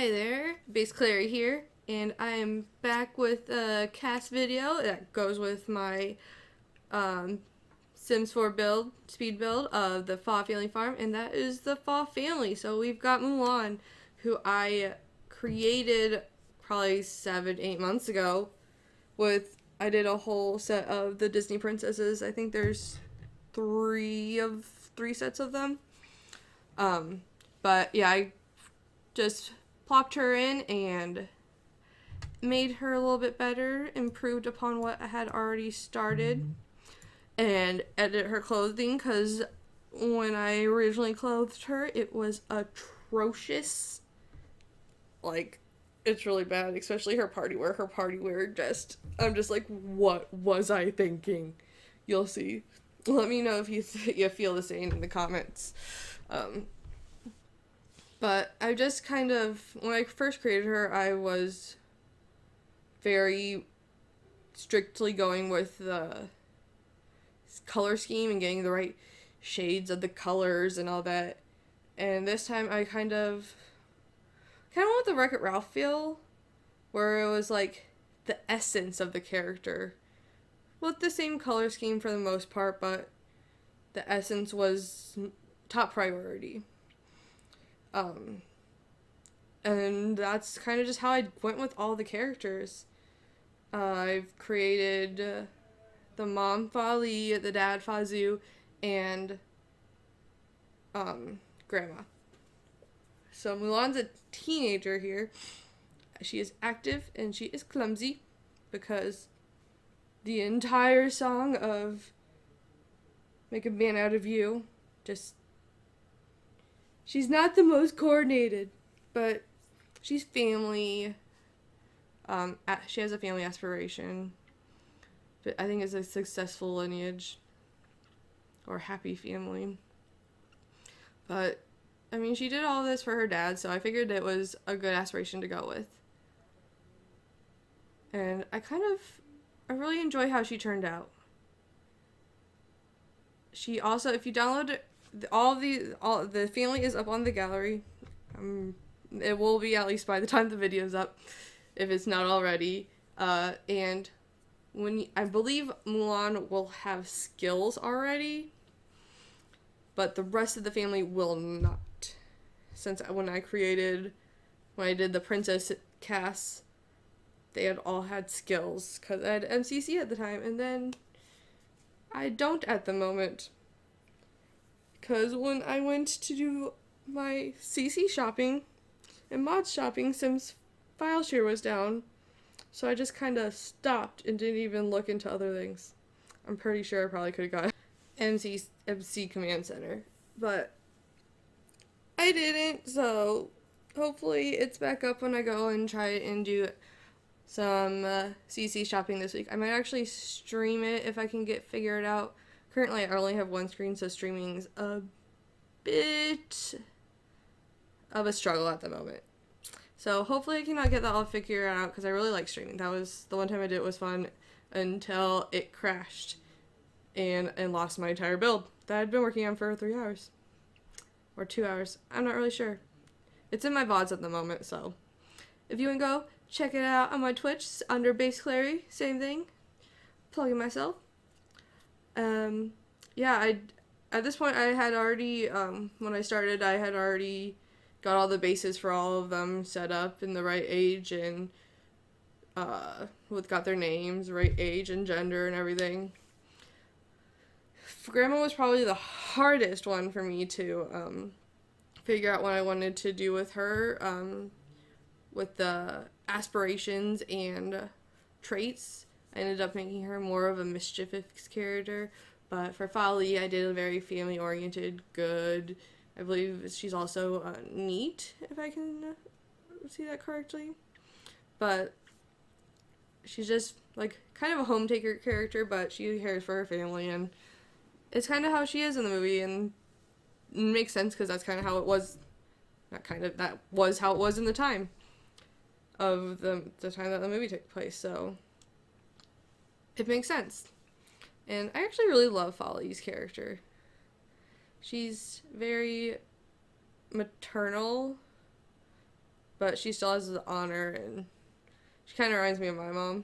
Hi there, Base Clary here, and I am back with a CAS video that goes with my um, Sims 4 build, speed build of the Fa Family Farm, and that is the Fa family. So we've got Mulan, who I created probably 7-8 months ago. I did a whole set of the Disney princesses. I think there's three sets of them. But yeah, I just plopped her in and made her a little bit better, improved upon what I had already started, and edited her clothing because when I originally clothed her, it was atrocious. Like, it's really bad, especially her party wear. Her party wear I'm just like, what was I thinking? You'll see. Let me know if you feel the same in the comments. But I just kind of, when I first created her, I was very strictly going with the color scheme and getting the right shades of the colors and all that. And this time I kind of went with the Wreck-It Ralph feel, where it was like the essence of the character. With the same color scheme for the most part, but the essence was top priority. And that's kind of just how I went with all the characters. I've created the mom Fali, the dad Fazu, and grandma. So Mulan's a teenager here. She is active and she is clumsy because the entire song of Make a Man Out of You she's not the most coordinated, but she's family. She has a family aspiration, but I think it's a successful lineage or happy family. But I mean, she did all this for her dad, so I figured it was a good aspiration to go with. And I really enjoy how she turned out. She also, if you download it, all the family is up on the gallery. It will be at least by the time the video's up, if it's not already. And I believe Mulan will have skills already, but the rest of the family will not. Since when I did the princess CAS, they had all had skills because I had MCC at the time, and then I don't at the moment. Because when I went to do my CC shopping and mods shopping, Sims file share was down. So I just kind of stopped and didn't even look into other things. I'm pretty sure I probably could have got MC Command Center. But I didn't, so hopefully it's back up when I go and try and do some CC shopping this week. I might actually stream it if I can figure it out. Currently, I only have one screen, so streaming's a bit of a struggle at the moment. So hopefully I can get that all figured out because I really like streaming. That was the one time I did it was fun until it crashed and lost my entire build that I'd been working on for 3 hours or 2 hours. I'm not really sure. It's in my VODs at the moment, so if you want to go check it out on my Twitch under Base Clary, same thing. Plugging myself. Yeah, at this point I had already, when I started, I had already got all the bases for all of them set up in the right age and, got their names, right age and gender and everything. Grandma was probably the hardest one for me to, figure out what I wanted to do with her, with the aspirations and traits. I ended up making her more of a mischievous character, but for Fali, I did a very family-oriented, good. I believe she's also neat, if I can see that correctly. But she's just like kind of a home taker character, but she cares for her family, and it's kind of how she is in the movie, and it makes sense because that's kind of how it was. That was how it was in the time of the time that the movie took place. So it makes sense. And I actually really love Folly's character. She's very maternal but she still has the honor, and she kind of reminds me of my mom.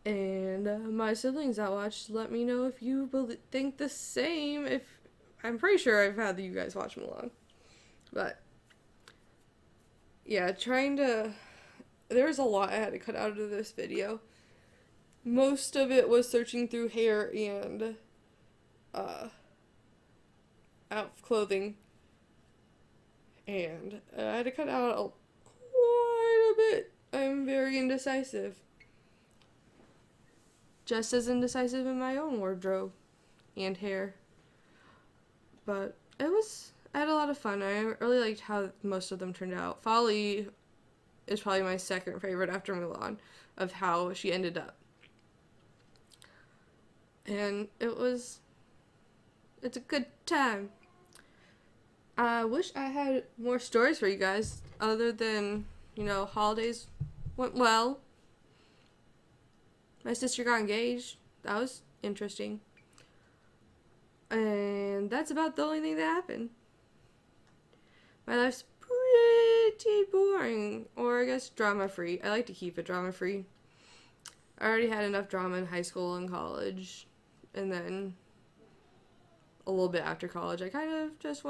And my siblings that watched, let me know if you think the same. If I'm pretty sure I've had you guys watch Mulan, but yeah, there's a lot I had to cut out of this video. Most of it was searching through hair and out clothing, and I had to cut out quite a bit. I'm very indecisive. Just as indecisive in my own wardrobe and hair. But I had a lot of fun. I really liked how most of them turned out. Folly is probably my second favorite after Mulan, of how she ended up. And it's a good time. I wish I had more stories for you guys, other than, holidays went well. My sister got engaged. That was interesting. And that's about the only thing that happened. My life's pretty boring, or I guess drama-free. I like to keep it drama-free. I already had enough drama in high school and college, and then a little bit after college. I kind of just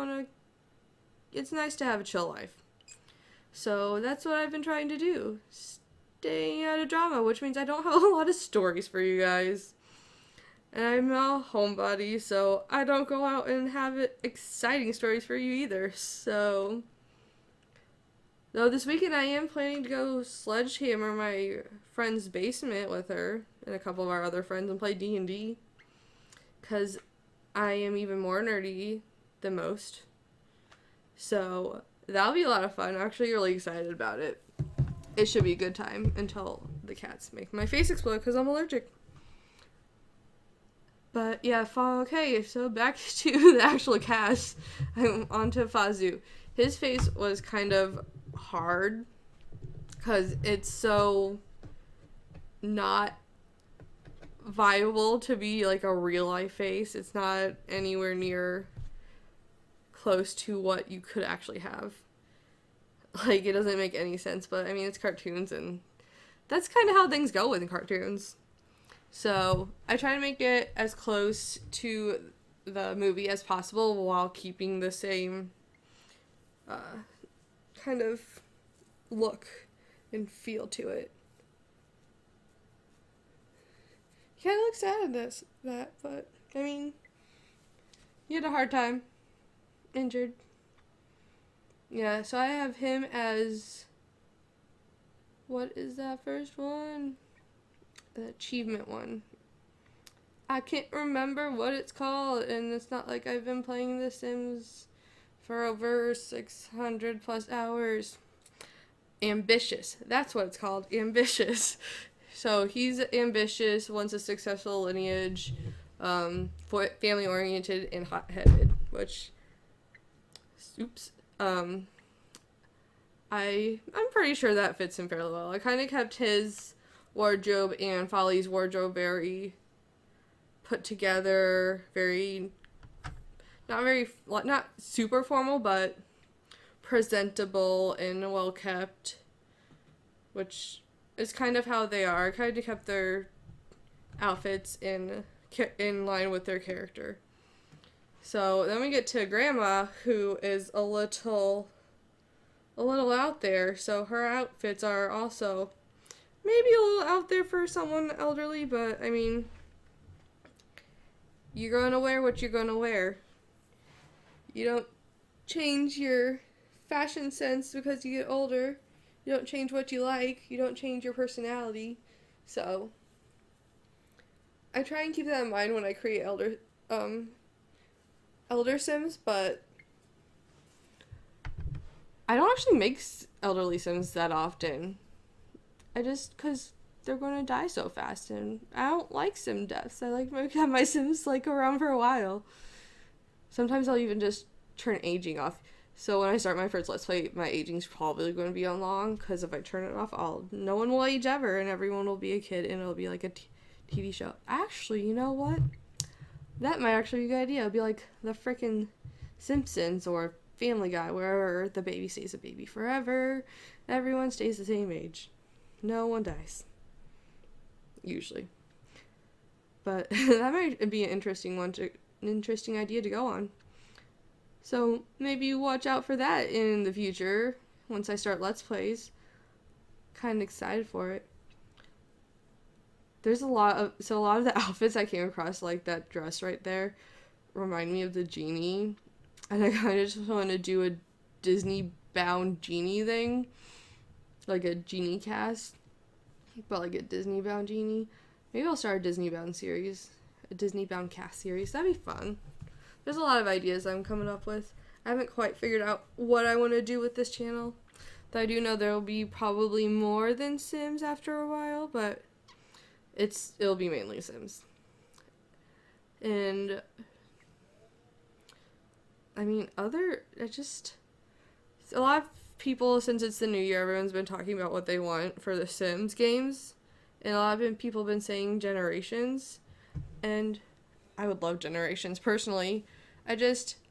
it's nice to have a chill life. So that's what I've been trying to do. Staying out of drama, which means I don't have a lot of stories for you guys. And I'm a homebody, so I don't go out and have exciting stories for you either. So, though this weekend I am planning to go sledgehammer my friend's basement with her and a couple of our other friends and play D&D. Because I am even more nerdy than most. So, that'll be a lot of fun. I'm actually really excited about it. It should be a good time until the cats make my face explode because I'm allergic. But yeah, okay, so back to the actual CAS. I'm on to Fazu. His face was kind of hard because it's so not viable to be like a real life face. It's not anywhere near close to what you could actually have. Like, it doesn't make any sense, but I mean, it's cartoons, and that's kind of how things go with cartoons. So, I try to make it as close to the movie as possible while keeping the same kind of look and feel to it. He kind of looks sad at but, I mean, he had a hard time. Injured. Yeah, so I have him as, what is that first one? The achievement one. I can't remember what it's called, and it's not like I've been playing The Sims for over 600 plus hours. Ambitious. That's what it's called. Ambitious. So he's ambitious, wants a successful lineage, family-oriented, and hot-headed, which, oops. I'm pretty sure that fits him fairly well. I kind of kept his wardrobe and Folly's wardrobe very put together, not super formal, but presentable and well kept, which is kind of how they are. I kind of kept their outfits in line with their character. So then we get to Grandma, who is a little out there. So her outfits are also maybe a little out there for someone elderly, but I mean, you're gonna wear what you're gonna wear. You don't change your fashion sense because you get older. You don't change what you like. You don't change your personality. So I try and keep that in mind when I create elder Sims, but I don't actually make elderly Sims that often. Because they're going to die so fast, and I don't like Sim deaths. I like to have my Sims, around for a while. Sometimes I'll even just turn aging off. So when I start my first Let's Play, my aging's probably going to be on long, because if I turn it off, no one will age ever, and everyone will be a kid, and it'll be like a TV show. Actually, you know what? That might actually be a good idea. It'll be like the frickin' Simpsons or Family Guy, where the baby stays a baby forever, everyone stays the same age, no one dies, usually. But that might be an interesting idea to go on. So maybe watch out for that in the future once I start Let's Plays. Kind of excited for it. There's a lot of the outfits I came across, like that dress right there, remind me of the genie. And I kind of just want to do a Disney-bound genie thing. Like a genie cast. But like a Disney-bound genie. Maybe I'll start a Disney-bound series. A Disney-bound cast series. That'd be fun. There's a lot of ideas I'm coming up with. I haven't quite figured out what I want to do with this channel. Though I do know there will be probably more than Sims after a while, but it'll be mainly Sims. And I mean, a lot of people, since it's the new year, everyone's been talking about what they want for the Sims games. And a lot of people have been saying Generations. And I would love Generations, personally. A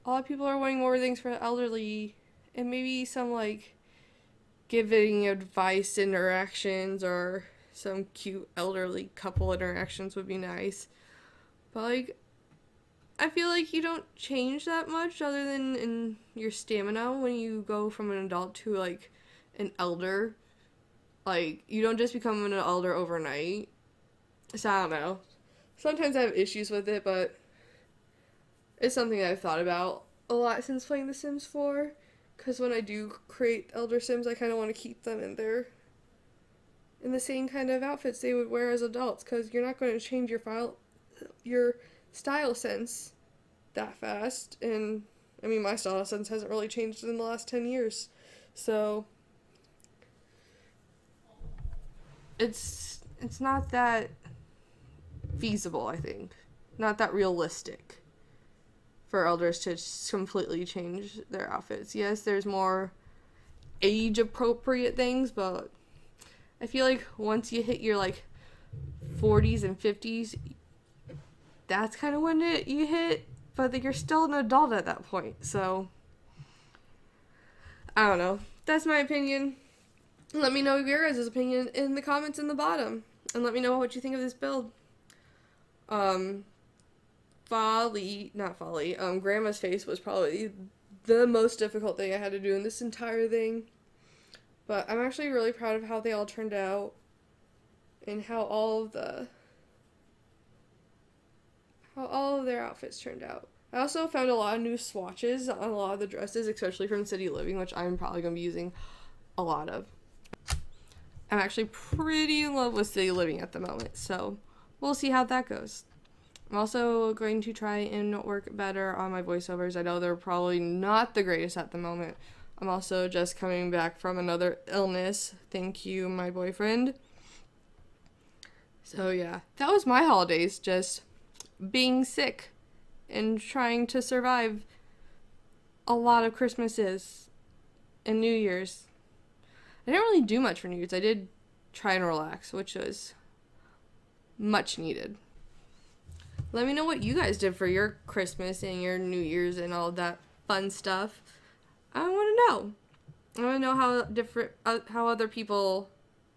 lot of people are wanting more things for the elderly. And maybe some, like, giving advice interactions or some cute elderly couple interactions would be nice. But, like, I feel like you don't change that much other than in your stamina when you go from an adult to, like, an elder. Like, you don't just become an elder overnight. So, I don't know. Sometimes I have issues with it, but it's something I've thought about a lot since playing The Sims 4. Because when I do create elder Sims, I kind of want to keep them in the same kind of outfits they would wear as adults. Because you're not going to change your style sense that fast. And, I mean, my style sense hasn't really changed in the last 10 years. So it's not that feasible, I think. Not that realistic for elders to completely change their outfits. Yes, there's more age-appropriate things, but I feel like once you hit your, like, 40s and 50s, that's kind of when you hit, but you're still an adult at that point, so I don't know. That's my opinion. Let me know your guys' opinion in the comments in the bottom, and let me know what you think of this build. Grandma's face was probably the most difficult thing I had to do in this entire thing, but I'm actually really proud of how they all turned out, and how all of their outfits turned out. I also found a lot of new swatches on a lot of the dresses, especially from City Living, which I'm probably going to be using a lot of. I'm actually pretty in love with City Living at the moment, so we'll see how that goes. I'm also going to try and work better on my voiceovers. I know they're probably not the greatest at the moment. I'm also just coming back from another illness. Thank you, my boyfriend. So yeah, that was my holidays, just being sick and trying to survive a lot of Christmases and New Year's. I didn't really do much for New Year's. I did try and relax, which was much needed. Let me know what you guys did for your Christmas and your New Year's and all that fun stuff. I want to know. I want to know how other people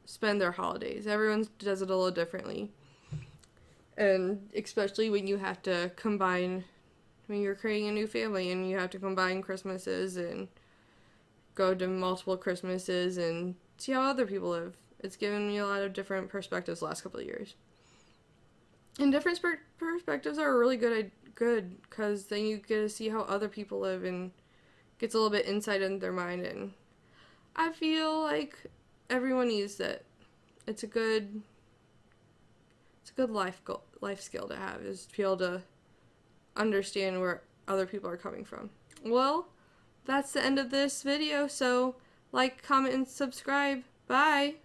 spend their holidays. Everyone does it a little differently. And especially when you have to combine, when you're creating a new family and you have to combine Christmases and go to multiple Christmases and see how other people live. It's given me a lot of different perspectives the last couple of years. And different perspectives are really good because then you get to see how other people live and gets a little bit insight into their mind. And I feel like everyone needs that. It's a good life skill to have, is to be able to understand where other people are coming from. Well, that's the end of this video, so like, comment, and subscribe. Bye!